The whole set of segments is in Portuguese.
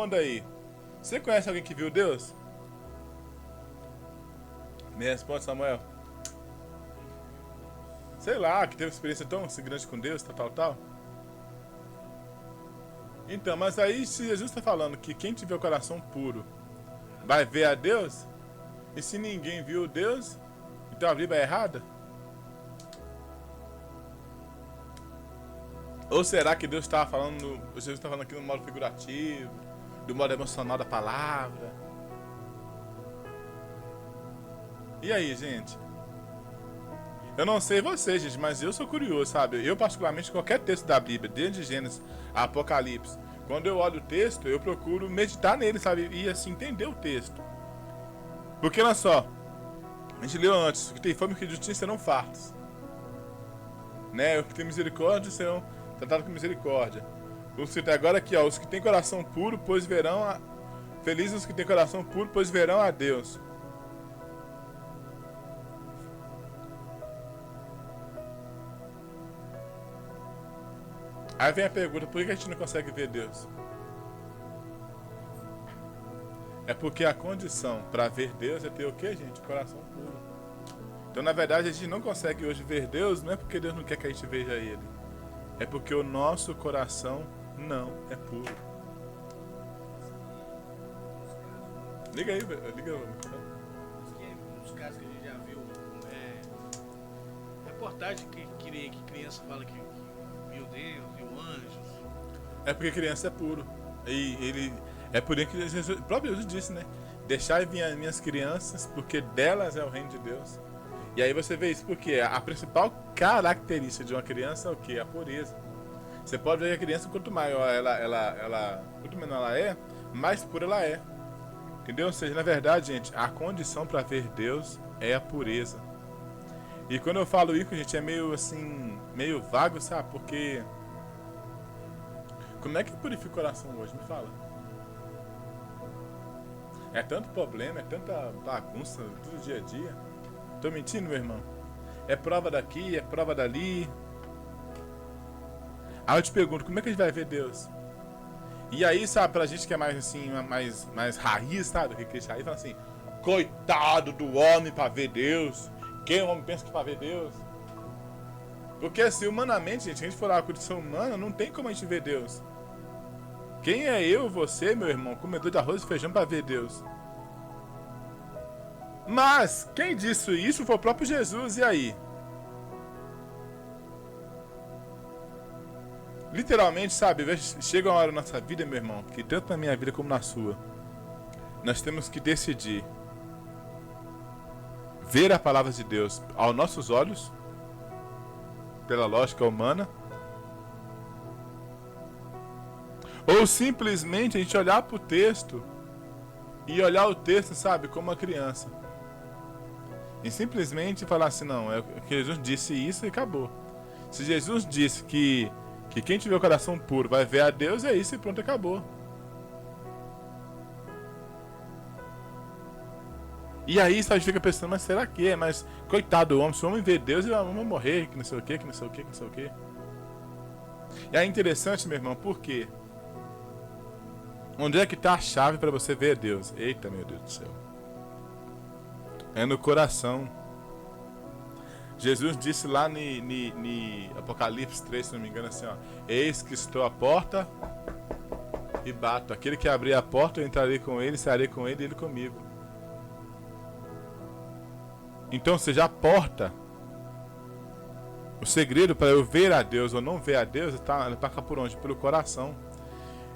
responda aí. Você conhece alguém que viu Deus? Me responde, Samuel. Sei lá, que teve experiência tão grande com Deus, tal. Então, mas aí se Jesus está falando que quem tiver o coração puro vai ver a Deus, e se ninguém viu Deus, então a Bíblia é errada? Ou será que Deus estava falando, Jesus está falando aqui no modo figurativo, do modo emocional da palavra? E aí, gente? Eu não sei vocês, gente, mas eu sou curioso, sabe? Eu, particularmente, qualquer texto da Bíblia, desde Gênesis a Apocalipse, quando eu olho o texto, eu procuro meditar nele, sabe? E, assim, entender o texto. Porque, olha só, a gente leu antes, que tem fome e que justiça serão fartos. Né? Os que tem misericórdia serão tratados com misericórdia. Agora aqui, ó, os que têm coração puro, pois verão a... Felizes os que têm coração puro, pois verão a Deus. Aí vem a pergunta, por que a gente não consegue ver Deus? É porque a condição para ver Deus é ter o que, gente? Coração puro. Então, na verdade, a gente não consegue hoje ver Deus, não é porque Deus não quer que a gente veja Ele. É porque o nosso coração não é puro. Liga aí, liga aí. Nos casos que a gente já viu, reportagem que criança fala que viu Deus, viu anjos. É porque criança é puro. E ele é por isso que Jesus, o próprio Jesus disse, né? Deixai vir as minhas crianças, porque delas é o reino de Deus. E aí você vê isso porque a principal característica de uma criança é o que? A pureza. Você pode ver que a criança, quanto maior quanto menor ela é, mais pura ela é. Entendeu? Ou seja, na verdade, gente, a condição para ver Deus é a pureza. E quando eu falo isso, gente, é meio assim, meio vago, sabe? Porque como é que purifica o coração hoje? Me fala. É tanto problema, é tanta bagunça todo dia a dia. Tô mentindo, meu irmão? É prova daqui, é prova dali. Aí eu te pergunto, como é que a gente vai ver Deus? E aí, sabe, pra gente que é mais assim, mais raiz, sabe? Que é raiz, fala assim, coitado do homem pra ver Deus. Quem o homem pensa que pra ver Deus? Porque assim, humanamente, gente, se a gente for lá a condição humana, não tem como a gente ver Deus. Quem é eu, você, meu irmão, comedor de arroz e feijão pra ver Deus? Mas, quem disse isso foi o próprio Jesus, e aí? Literalmente, sabe, chega uma hora na nossa vida, meu irmão, que tanto na minha vida como na sua, nós temos que decidir ver a palavra de Deus aos nossos olhos, pela lógica humana, ou simplesmente a gente olhar para o texto e olhar o texto, sabe, como uma criança. E simplesmente falar assim, não, é que Jesus disse isso e acabou. Se Jesus disse que quem tiver o coração puro vai ver a Deus, é isso e pronto, acabou. E aí sabe, a gente fica pensando, mas será que é? Mas coitado do homem, se o homem vê Deus, ele vai morrer, que não sei o que, que não sei o que, que não sei o que. E é interessante, meu irmão, por quê? Onde é que está a chave para você ver Deus? Eita, meu Deus do céu. É no coração. Jesus disse lá em Apocalipse 3, se não me engano, assim, ó, eis que estou à porta e bato. Aquele que abrir a porta, eu entrarei com ele, sairei com ele e ele comigo. Então, ou seja, a porta, o segredo para eu ver a Deus ou não ver a Deus, está por onde? Pelo coração.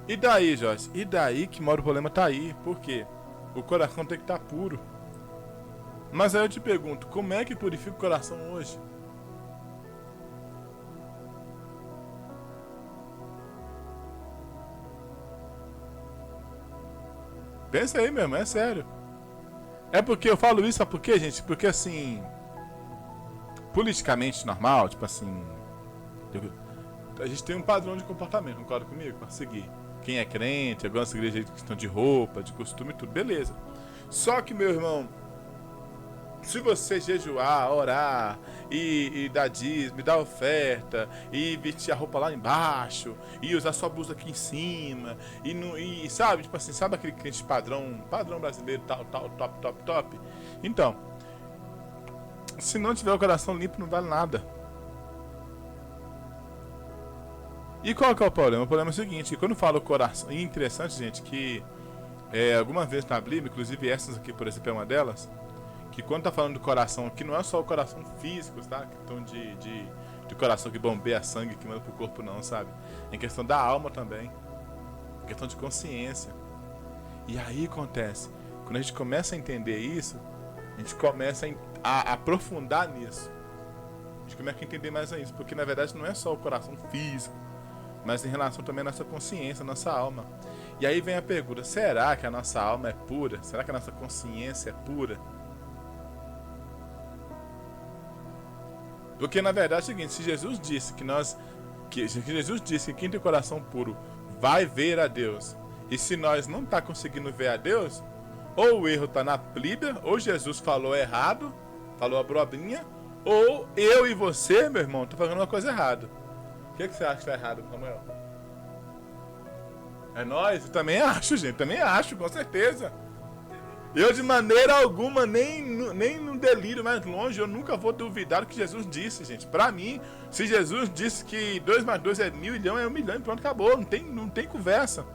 E daí, Jorge? E daí que mora o problema, tá aí. Por quê? O coração tem que estar puro. Mas aí eu te pergunto, como é que purifica o coração hoje? Pensa aí mesmo, é sério. É porque eu falo isso, sabe por quê, gente? Porque assim, politicamente normal, tipo assim, a gente tem um padrão de comportamento, concorda comigo? Pra seguir. Quem é crente, agora essa igreja aí, questão de roupa, de costume e tudo, beleza. Só que, meu irmão, Se você jejuar, orar, e dar dízimo, e dar oferta, e vestir a roupa lá embaixo, e usar sua blusa aqui em cima, e sabe, tipo assim, sabe aquele crente padrão brasileiro, tal, top. Então, se não tiver o coração limpo, não vale nada. E qual que é o problema? O problema é o seguinte, que quando fala o coração, e é interessante, gente, que algumas vezes na Bíblia, inclusive essas aqui, por exemplo, é uma delas, que quando tá falando do coração aqui, não é só o coração físico, tá? Questão de coração que bombeia sangue, que manda pro corpo não, sabe? É questão da alma também. É questão de consciência. E aí acontece, quando a gente começa a entender isso, a gente começa a aprofundar nisso. A gente começa a entender mais isso, porque na verdade não é só o coração físico, mas em relação também à nossa consciência, à nossa alma. E aí vem a pergunta, será que a nossa alma é pura? Será que a nossa consciência é pura? Porque na verdade é o seguinte, se Jesus disse que quem tem coração puro vai ver a Deus, e se nós não tá conseguindo ver a Deus, ou o erro tá na Bíblia, ou Jesus falou errado, falou abobrinha, ou eu e você, meu irmão, tô fazendo uma coisa errada. O que você acha que tá errado, Samuel? É nós? Eu também acho, gente, também acho, com certeza. Eu de maneira alguma, nem no delírio mais longe, eu nunca vou duvidar do que Jesus disse, gente. Pra mim, se Jesus disse que 2 mais 2 é 1.000.000, é 1.000.000 e pronto, acabou, não tem conversa.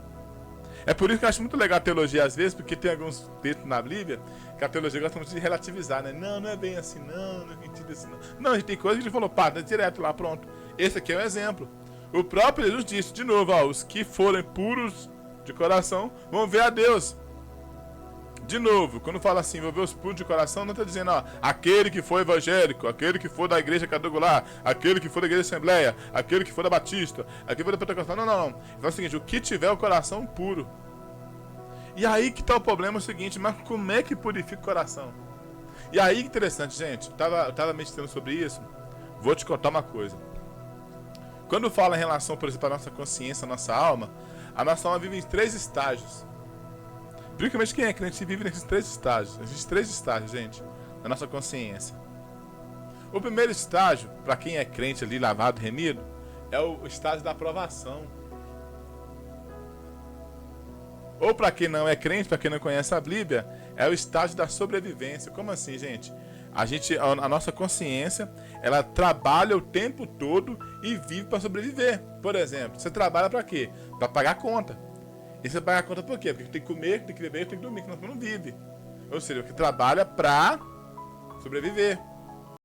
É por isso que eu acho muito legal a teologia às vezes, porque tem alguns textos na Bíblia que a teologia gosta muito de relativizar, né? Não é bem assim não é sentido assim não. Não, a gente tem coisa que ele falou, pá, tá direto lá, pronto. Esse aqui é um exemplo. O próprio Jesus disse, de novo, ó, os que forem puros de coração vão ver a Deus. De novo, quando fala assim, vou ver os puros de coração, não está dizendo, ó, aquele que for evangélico, aquele que for da igreja quadrangular, aquele que for da igreja assembleia, aquele que for da batista, aquele que for da pentecostal, não. Então é o seguinte, o que tiver o coração puro. E aí que tá o problema, é o seguinte, mas como é que purifica o coração? E aí que interessante, gente, eu tava meditando sobre isso, vou te contar uma coisa. Quando fala em relação, por exemplo, à nossa consciência, à nossa alma vive em 3 estágios. Principalmente quem é crente vive nesses 3 estágios. Existem 3 estágios, gente, na nossa consciência. O primeiro estágio, para quem é crente ali, lavado, remido, é o estágio da aprovação. Ou para quem não é crente, para quem não conhece a Bíblia, é o estágio da sobrevivência. Como assim, gente? A nossa consciência, ela trabalha o tempo todo e vive para sobreviver. Por exemplo, você trabalha para quê? Para pagar a conta. E você paga a conta por quê? Porque tem que comer, tem que beber, tem que dormir, senão você não vive. Ou seja, você trabalha para sobreviver.